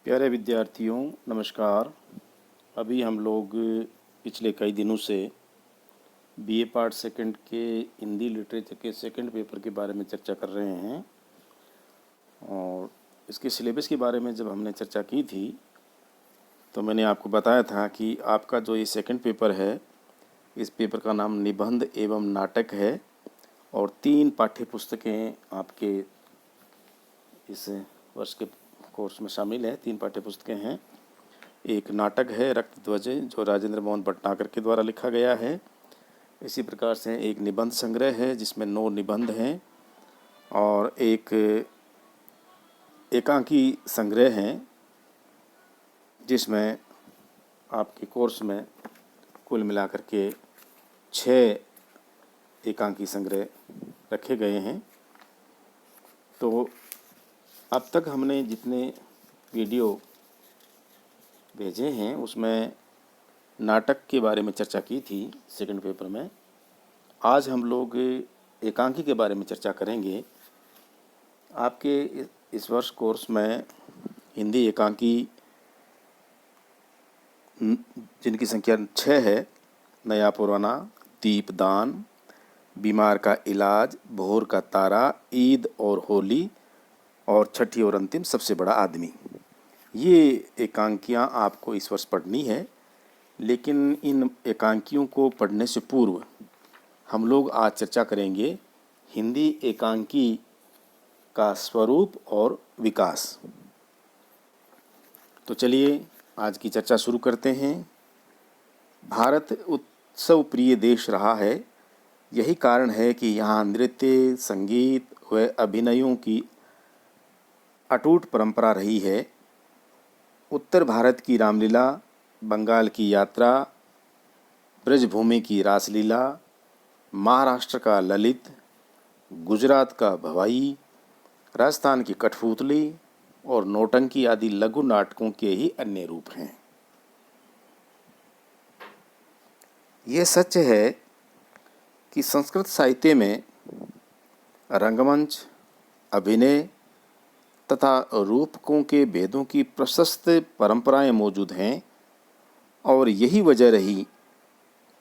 प्यारे विद्यार्थियों नमस्कार। अभी हम लोग पिछले कई दिनों से बीए पार्ट सेकंड के हिंदी लिटरेचर के सेकंड पेपर के बारे में चर्चा कर रहे हैं। और इसके सिलेबस के बारे में जब हमने चर्चा की थी तो मैंने आपको बताया था कि आपका जो ये सेकंड पेपर है, इस पेपर का नाम निबंध एवं नाटक है और 3 पाठ्य पुस्तकें आपके इस वर्ष के कोर्स में शामिल है। 3 पाठ्य पुस्तकें हैं। एक नाटक है रक्त ध्वज, जो राजेंद्र मोहन भटनागर के द्वारा लिखा गया है। इसी प्रकार से एक निबंध संग्रह है जिसमें 9 निबंध हैं और एक एकांकी संग्रह है जिसमें आपके कोर्स में कुल मिलाकर के 6 एकांकी संग्रह रखे गए हैं। तो अब तक हमने जितने वीडियो भेजे हैं उसमें नाटक के बारे में चर्चा की थी सेकंड पेपर में। आज हम लोग एकांकी के बारे में चर्चा करेंगे। आपके इस वर्ष कोर्स में हिंदी एकांकी जिनकी संख्या 6 है, नया पुराना, दीपदान, बीमार का इलाज, भोर का तारा, ईद और होली और छठी और अंतिम सबसे बड़ा आदमी, ये एकांकियाँ आपको इस वर्ष पढ़नी है। लेकिन इन एकांकियों को पढ़ने से पूर्व हम लोग आज चर्चा करेंगे हिंदी एकांकी का स्वरूप और विकास। तो चलिए आज की चर्चा शुरू करते हैं। भारत उत्सव प्रिय देश रहा है। यही कारण है कि यहाँ नृत्य, संगीत व अभिनयों की अटूट परंपरा रही है। उत्तर भारत की रामलीला, बंगाल की यात्रा, ब्रजभूमि की रासलीला, महाराष्ट्र का ललित, गुजरात का भवाई, राजस्थान की कठपुतली और नौटंकी आदि लघु नाटकों के ही अन्य रूप हैं। ये सच है कि संस्कृत साहित्य में रंगमंच, अभिनय तथा रूपकों के भेदों की प्रशस्त परंपराएं मौजूद हैं और यही वजह रही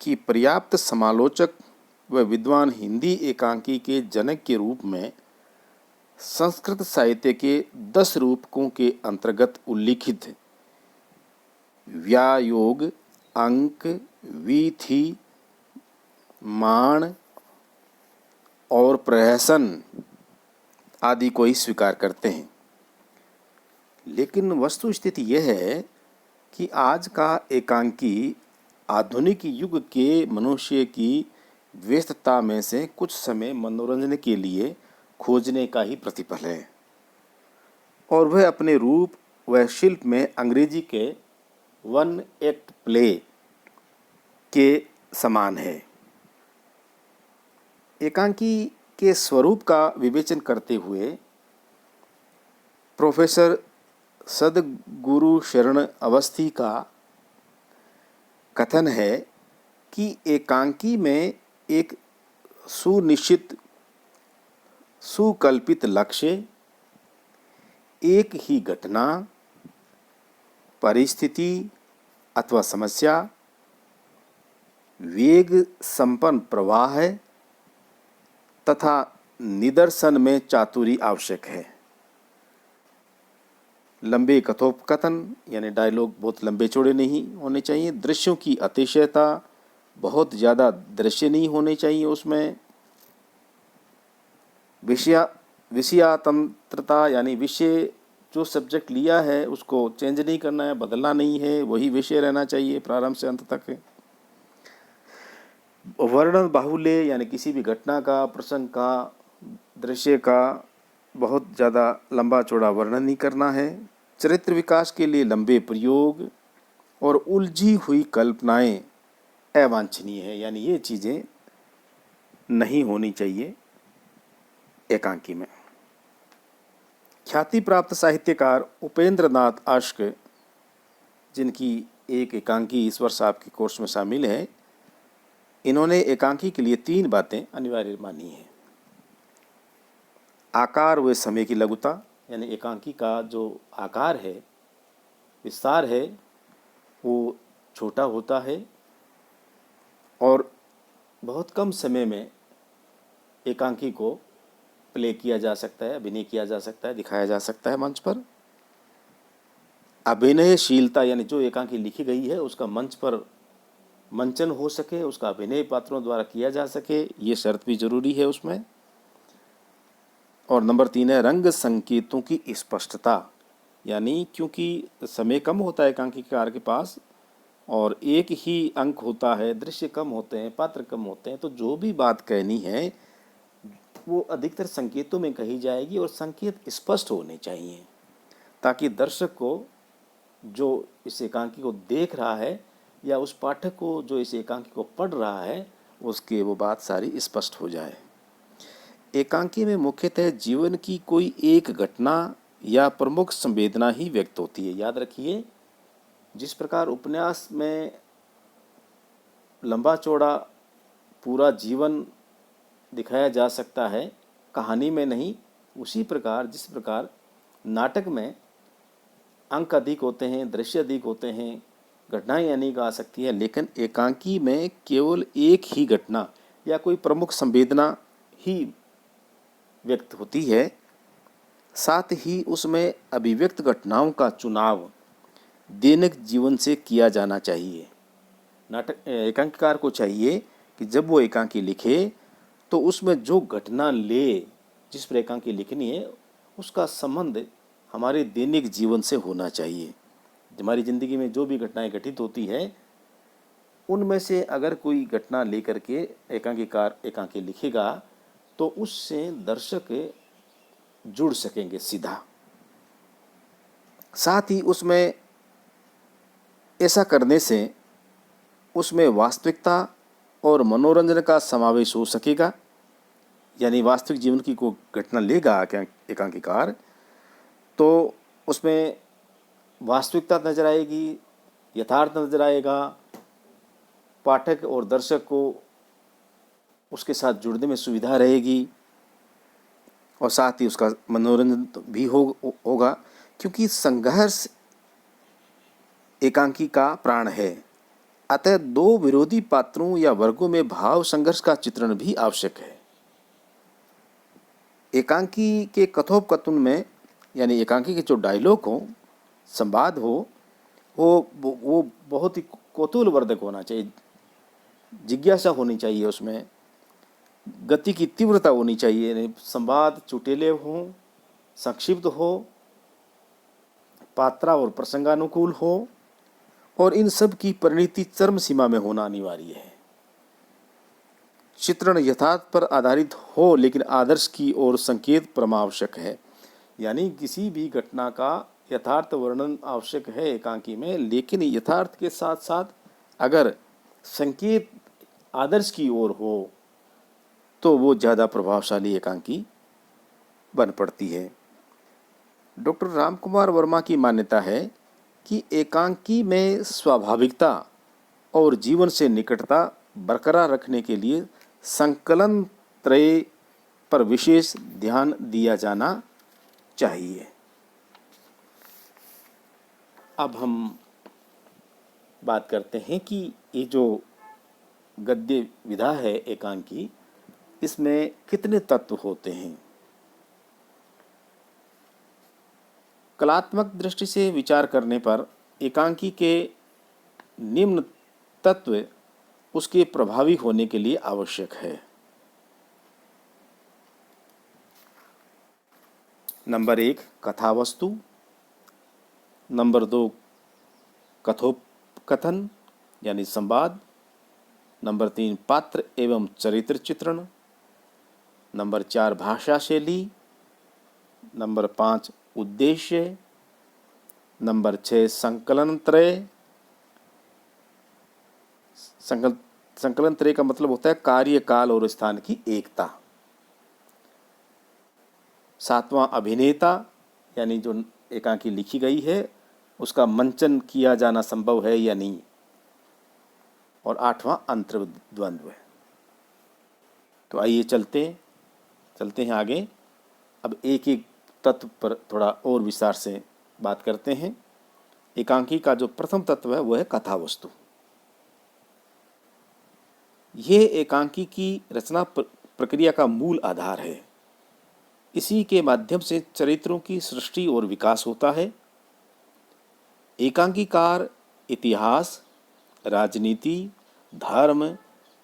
कि पर्याप्त समालोचक व विद्वान हिंदी एकांकी के जनक के रूप में संस्कृत साहित्य के 10 रूपकों के अंतर्गत उल्लिखित व्यायोग, अंक, वीथी, माण और प्रहसन आदि को ही स्वीकार करते हैं। लेकिन वस्तु स्थिति यह है कि आज का एकांकी आधुनिक युग के मनुष्य की व्यस्तता में से कुछ समय मनोरंजन के लिए खोजने का ही प्रतिफल है और वह अपने रूप व शिल्प में अंग्रेजी के 1 एक्ट प्ले के समान है। एकांकी के स्वरूप का विवेचन करते हुए प्रोफेसर सद्गुरु शरण अवस्थी का कथन है कि एकांकी में एक सुनिश्चित सुकल्पित लक्ष्य, एक ही घटना, परिस्थिति अथवा समस्या, वेग संपन्न प्रवाह है तथा निदर्शन में चातुरी आवश्यक है। लंबे कथोपकथन यानी डायलॉग बहुत लंबे चौड़े नहीं होने चाहिए। दृश्यों की अतिशयता, बहुत ज़्यादा दृश्य नहीं होने चाहिए। उसमें विषयातंत्रता यानी विषय जो सब्जेक्ट लिया है उसको चेंज नहीं करना है, बदलना नहीं है, वही विषय रहना चाहिए प्रारंभ से अंत तक। वर्णन बाहुल्य यानी किसी भी घटना का, प्रसंग का, दृश्य का बहुत ज़्यादा लंबा चौड़ा वर्णन नहीं करना है। चरित्र विकास के लिए लंबे प्रयोग और उलझी हुई कल्पनाएं अवांछनीय है, यानी ये चीज़ें नहीं होनी चाहिए एकांकी में। ख्याति प्राप्त साहित्यकार उपेंद्र नाथ अश्क, जिनकी एक एकांकी इस वर्ष आपके कोर्स में शामिल है, इन्होंने एकांकी के लिए 3 बातें अनिवार्य मानी हैं। आकार व समय की लघुता, यानी एकांकी का जो आकार है विस्तार है वो छोटा होता है और बहुत कम समय में एकांकी को प्ले किया जा सकता है, अभिनय किया जा सकता है, दिखाया जा सकता है मंच पर। अभिनयशीलता यानी जो एकांकी लिखी गई है उसका मंच पर मंचन हो सके, उसका अभिनय पात्रों द्वारा किया जा सके, ये शर्त भी जरूरी है उसमें। और नंबर 3 है रंग संकेतों की स्पष्टता, यानी क्योंकि समय कम होता है एकांकीकार के पास और एक ही अंक होता है, दृश्य कम होते हैं, पात्र कम होते हैं, तो जो भी बात कहनी है वो अधिकतर संकेतों में कही जाएगी और संकेत स्पष्ट होने चाहिए ताकि दर्शक को जो इस एकांकी को देख रहा है या उस पाठक को जो इस एकांकी को पढ़ रहा है उसके वो बात सारी स्पष्ट हो जाए। एकांकी में मुख्यतः जीवन की कोई एक घटना या प्रमुख संवेदना ही व्यक्त होती है। याद रखिए, जिस प्रकार उपन्यास में लंबा चौड़ा पूरा जीवन दिखाया जा सकता है, कहानी में नहीं, उसी प्रकार जिस प्रकार नाटक में अंक अधिक होते हैं, दृश्य अधिक होते हैं, घटनाएं अनेक आ सकती है, लेकिन एकांकी में केवल एक ही घटना या कोई प्रमुख संवेदना ही व्यक्त होती है। साथ ही उसमें अभिव्यक्त घटनाओं का चुनाव दैनिक जीवन से किया जाना चाहिए। नाटक एकांकीकार को चाहिए कि जब वो एकांकी लिखे तो उसमें जो घटना ले, जिस पर एकांकी लिखनी है, उसका संबंध हमारे दैनिक जीवन से होना चाहिए। हमारी ज़िंदगी में जो भी घटनाएं घटित होती है उनमें से अगर कोई घटना लेकर के एकांकीकार एकांकी लिखेगा तो उससे दर्शक जुड़ सकेंगे सीधा। साथ ही उसमें ऐसा करने से उसमें वास्तविकता और मनोरंजन का समावेश हो सकेगा। यानी वास्तविक जीवन की कोई घटना लेगा एकांकीकार तो उसमें वास्तविकता नजर आएगी, यथार्थ नजर आएगा, पाठक और दर्शक को उसके साथ जुड़ने में सुविधा रहेगी और साथ ही उसका मनोरंजन भी होगा, क्योंकि संघर्ष एकांकी का प्राण है। अतः दो विरोधी पात्रों या वर्गों में भाव संघर्ष का चित्रण भी आवश्यक है। एकांकी के कथोपकथन में, यानी एकांकी के जो डायलॉग हो, संवाद हो, वो बहुत ही कौतूहलवर्धक होना चाहिए, जिज्ञासा होनी चाहिए, उसमें गति की तीव्रता होनी चाहिए। संवाद चुटेले हों, संक्षिप्त हो, पात्रा और प्रसंगानुकूल हो और इन सब की परिणति चरम सीमा में होना अनिवार्य है। चित्रण यथार्थ पर आधारित हो लेकिन आदर्श की ओर संकेत परमावश्यक है। यानी किसी भी घटना का यथार्थ वर्णन आवश्यक है एकांकी में, लेकिन यथार्थ के साथ साथ अगर संकेत आदर्श की ओर हो तो वो ज़्यादा प्रभावशाली एकांकी बन पड़ती है। डॉक्टर रामकुमार वर्मा की मान्यता है कि एकांकी में स्वाभाविकता और जीवन से निकटता बरकरार रखने के लिए संकलन त्रय पर विशेष ध्यान दिया जाना चाहिए। अब हम बात करते हैं कि ये जो गद्य विधा है एकांकी, इसमें कितने तत्व होते हैं। कलात्मक दृष्टि से विचार करने पर एकांकी के निम्न तत्व उसके प्रभावी होने के लिए आवश्यक है। नंबर 1 कथावस्तु, नंबर 2 कथोपकथन यानी संवाद, नंबर 3 पात्र एवं चरित्र चित्रण, नंबर 4 भाषा शैली, नंबर 5 उद्देश्य, नंबर 6 संकलन त्रय। संकलन त्रय का मतलब होता है कार्य, काल और स्थान की एकता। 7वां अभिनेता, यानी जो एकांकी लिखी गई है उसका मंचन किया जाना संभव है या नहीं। और 8वां अंतर्द्वंद्व। तो आइए चलते हैं आगे। अब एक एक तत्व पर थोड़ा और विस्तार से बात करते हैं। एकांकी का जो प्रथम तत्व है वो है कथा वस्तु। ये एकांकी की रचना प्रक्रिया का मूल आधार है। इसी के माध्यम से चरित्रों की सृष्टि और विकास होता है। एकांकीकार इतिहास, राजनीति, धर्म,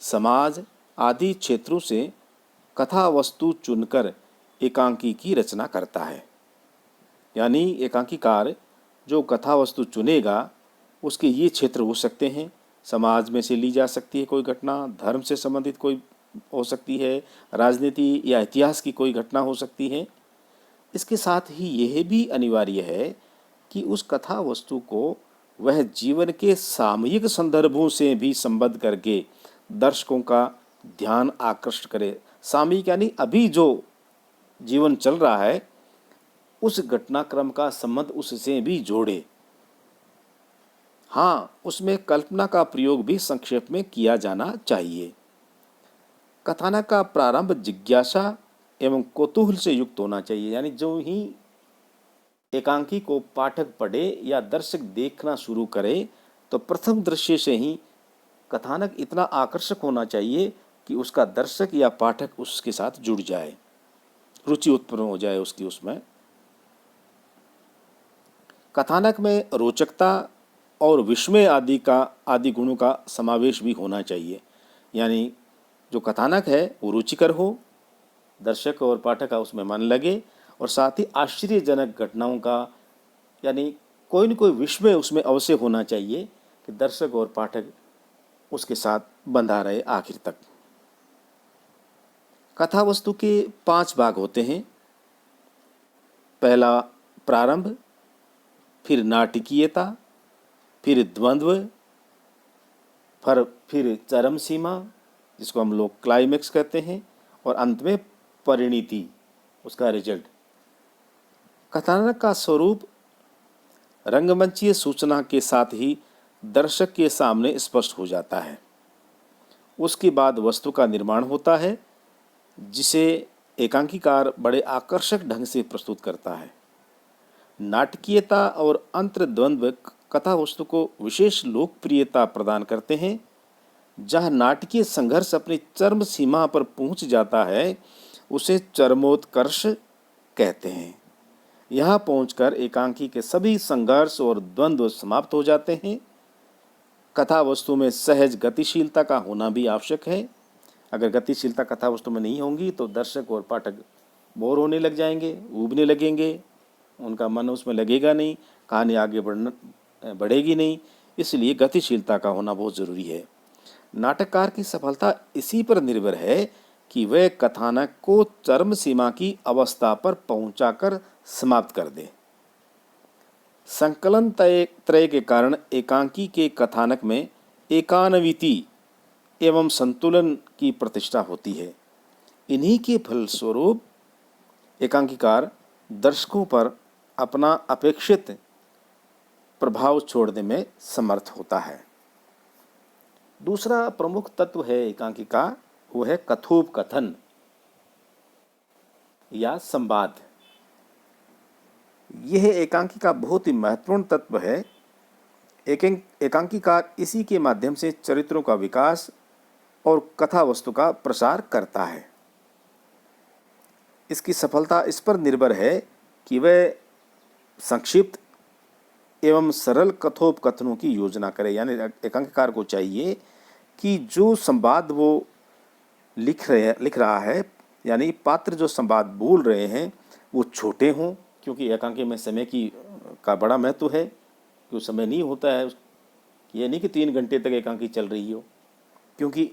समाज आदि क्षेत्रों से कथा वस्तु चुनकर एकांकी की रचना करता है। यानी एकांकीकार जो कथा वस्तु चुनेगा उसके ये क्षेत्र हो सकते हैं। समाज में से ली जा सकती है कोई घटना, धर्म से संबंधित कोई हो सकती है, राजनीति या इतिहास की कोई घटना हो सकती है। इसके साथ ही यह भी अनिवार्य है कि उस कथा वस्तु को वह जीवन के सामयिक संदर्भों से भी संबद्ध करके दर्शकों का ध्यान आकृष्ट करे। सामयिक यानी अभी जो जीवन चल रहा है उस घटनाक्रम का संबंध उससे भी जोड़े। हाँ, उसमें कल्पना का प्रयोग भी संक्षेप में किया जाना चाहिए। कथानक का प्रारंभ जिज्ञासा एवं कौतूहल से युक्त होना चाहिए। यानी जो ही एकांकी को पाठक पढ़े या दर्शक देखना शुरू करे तो प्रथम दृश्य से ही कथानक इतना आकर्षक होना चाहिए कि उसका दर्शक या पाठक उसके साथ जुड़ जाए, रुचि उत्पन्न हो जाए उसकी उसमें। कथानक में रोचकता और विस्मय आदि गुणों का समावेश भी होना चाहिए। यानी जो कथानक है वो रुचिकर हो, दर्शक और पाठक का उसमें मन लगे, और साथ ही आश्चर्यजनक घटनाओं का यानी कोई न कोई विस्मय उसमें अवश्य होना चाहिए कि दर्शक और पाठक उसके साथ बंधा रहे आखिर तक। कथा वस्तु के 5 भाग होते हैं। पहला प्रारंभ, फिर नाटकीयता, फिर द्वंद्व, फिर चरम सीमा जिसको हम लोग क्लाइमेक्स कहते हैं, और अंत में परिणति, उसका रिजल्ट। कथानक का स्वरूप रंगमंचीय सूचना के साथ ही दर्शक के सामने स्पष्ट हो जाता है। उसके बाद वस्तु का निर्माण होता है जिसे एकांकीकार बड़े आकर्षक ढंग से प्रस्तुत करता है। नाटकीयता और अंतर्द्वंद्व कथा वस्तु को विशेष लोकप्रियता प्रदान करते हैं। जहाँ नाटकीय संघर्ष अपनी चरम सीमा पर पहुंच जाता है उसे चरमोत्कर्ष कहते हैं। यहाँ पहुंचकर एकांकी के सभी संघर्ष और द्वंद्व समाप्त हो जाते हैं। कथा वस्तु में सहज गतिशीलता का होना भी आवश्यक है। अगर गतिशीलता कथा वस्तु में नहीं होगी तो दर्शक और पाठक बोर होने लग जाएंगे, ऊबने लगेंगे, उनका मन उसमें लगेगा नहीं, कहानी आगे बढ़ेगी नहीं। इसलिए गतिशीलता का होना बहुत ज़रूरी है। नाटककार की सफलता इसी पर निर्भर है कि वह कथानक को चरम सीमा की अवस्था पर पहुंचाकर समाप्त कर दे। संकलन त्रय के कारण एकांकी के कथानक में एकान्विति एवं संतुलन की प्रतिष्ठा होती है। इन्हीं के फलस्वरूप एकांकीकार दर्शकों पर अपना अपेक्षित प्रभाव छोड़ने में समर्थ होता है। दूसरा प्रमुख तत्व है एकांकी का, वो है कथोपकथन या संवाद। यह एकांकी का बहुत ही महत्वपूर्ण तत्व है। एकांकीकार इसी के माध्यम से चरित्रों का विकास और कथा वस्तु का प्रसार करता है। इसकी सफलता इस पर निर्भर है कि वह संक्षिप्त एवं सरल कथोपकथनों की योजना करे। यानी एकांकीकार को चाहिए कि जो संवाद वो लिख रहा है, यानी पात्र जो संवाद बोल रहे हैं वो छोटे हों, क्योंकि एकांकी में समय का बड़ा महत्व है। क्यों समय नहीं होता है, ये नहीं कि 3 घंटे तक एकांकी चल रही हो, क्योंकि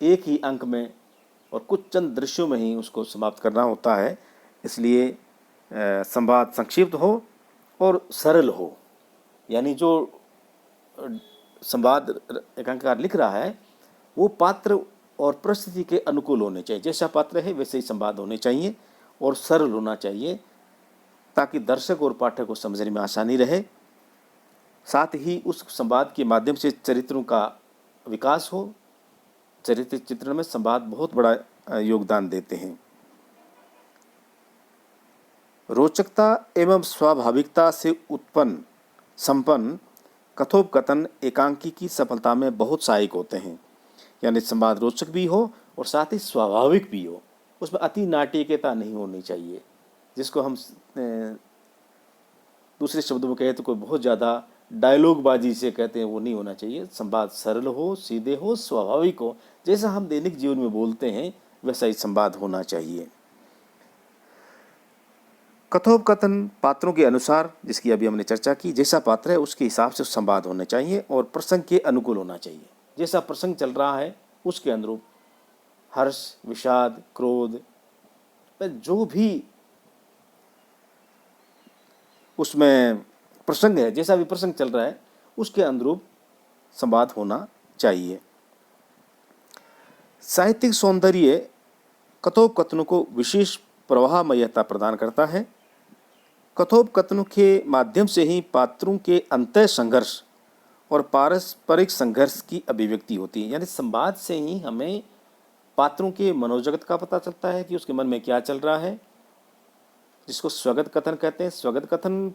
एक ही अंक में और कुछ चंद दृश्यों में ही उसको समाप्त करना होता है। इसलिए संवाद संक्षिप्त हो और सरल हो। यानी जो संवाद एकांकीकार लिख रहा है वो पात्र और परिस्थिति के अनुकूल होने चाहिए। जैसा पात्र है वैसे ही संवाद होने चाहिए और सरल होना चाहिए, ताकि दर्शक और पाठक को समझने में आसानी रहे। साथ ही उस संवाद के माध्यम से चरित्रों का विकास हो। चरित्र चित्रण में संवाद बहुत बड़ा योगदान देते हैं। रोचकता एवं स्वाभाविकता से उत्पन्न संपन्न कथोपकथन एकांकी की सफलता में बहुत सहायक होते हैं। यानी संवाद रोचक भी हो और साथ ही स्वाभाविक भी हो, उसमें अति नाटकीयता नहीं होनी चाहिए, जिसको हम दूसरे शब्दों में कहें तो कोई बहुत ज़्यादा डायलॉगबाजी से कहते हैं वो नहीं होना चाहिए। संवाद सरल हो, सीधे हो, स्वाभाविक हो, जैसा हम दैनिक जीवन में बोलते हैं वैसा ही संवाद होना चाहिए। कथोपकथन पात्रों के अनुसार, जिसकी अभी हमने चर्चा की, जैसा पात्र है उसके हिसाब से संवाद होना चाहिए और प्रसंग के अनुकूल होना चाहिए। जैसा प्रसंग चल रहा है उसके अनुरूप हर्ष, विषाद, क्रोध, जो भी उसमें प्रसंग है, जैसा भी प्रसंग चल रहा है उसके अनुरूप संवाद होना चाहिए। साहित्यिक सौंदर्य कथोपकथनों को विशेष प्रवाहमयता प्रदान करता है। कथोपकथनों के माध्यम से ही पात्रों के अंतः संघर्ष और पारस्परिक संघर्ष की अभिव्यक्ति होती है। यानी संवाद से ही हमें पात्रों के मनोजगत का पता चलता है कि उसके मन में क्या चल रहा है, जिसको स्वगत कथन कहते हैं। स्वगत कथन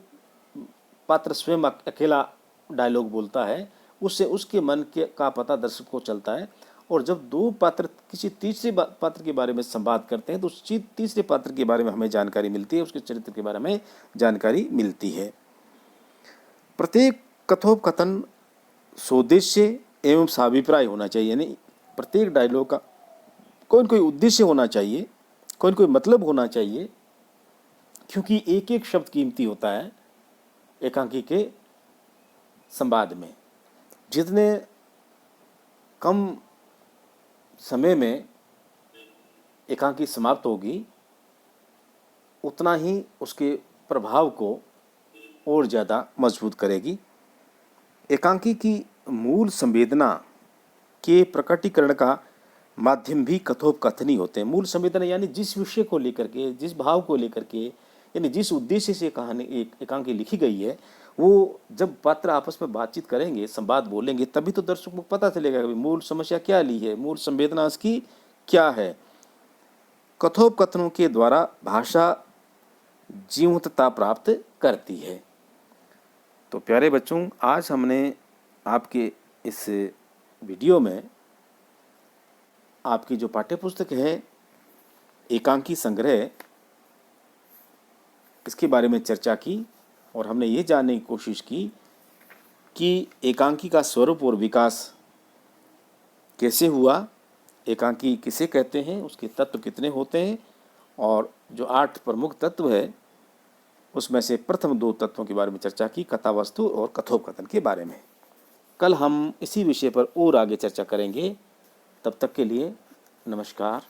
पात्र स्वयं अकेला डायलॉग बोलता है, उससे उसके मन के का पता दर्शक को चलता है। और जब दो पात्र किसी तीसरे पात्र के बारे में संवाद करते हैं तो उस तीसरे पात्र के बारे में हमें जानकारी मिलती है, उसके चरित्र के बारे में जानकारी मिलती है। प्रत्येक कथोपकथन सोद्देश्य एवं साभिप्राय होना चाहिए। यानी प्रत्येक डायलॉग का कोई न कोई उद्देश्य होना चाहिए, कोई न कोई मतलब होना चाहिए, क्योंकि एक एक शब्द कीमती होता है एकांकी के संवाद में। जितने कम समय में एकांकी समाप्त होगी उतना ही उसके प्रभाव को और ज़्यादा मजबूत करेगी। एकांकी की मूल संवेदना के प्रकटीकरण का माध्यम भी कथोपकथन ही होते हैं। मूल संवेदना यानी जिस विषय को लेकर के, जिस भाव को लेकर के, यानी जिस उद्देश्य से कहानी एकांकी लिखी गई है, वो जब पात्र आपस में बातचीत करेंगे, संवाद बोलेंगे, तभी तो दर्शक को पता चलेगा कि मूल समस्या क्या ली है, मूल संवेदना इसकी क्या है। कथोपकथनों के द्वारा भाषा जीवंतता प्राप्त करती है। तो प्यारे बच्चों, आज हमने आपके इस वीडियो में आपकी जो पाठ्यपुस्तक है एकांकी संग्रह, इसके बारे में चर्चा की और हमने ये जानने की कोशिश की कि एकांकी का स्वरूप और विकास कैसे हुआ, एकांकी किसे कहते हैं, उसके तत्व कितने होते हैं, और जो 8 प्रमुख तत्व है उसमें से प्रथम 2 तत्वों के बारे में चर्चा की, कथावस्तु और कथोपकथन के बारे में। कल हम इसी विषय पर और आगे चर्चा करेंगे। तब तक के लिए नमस्कार।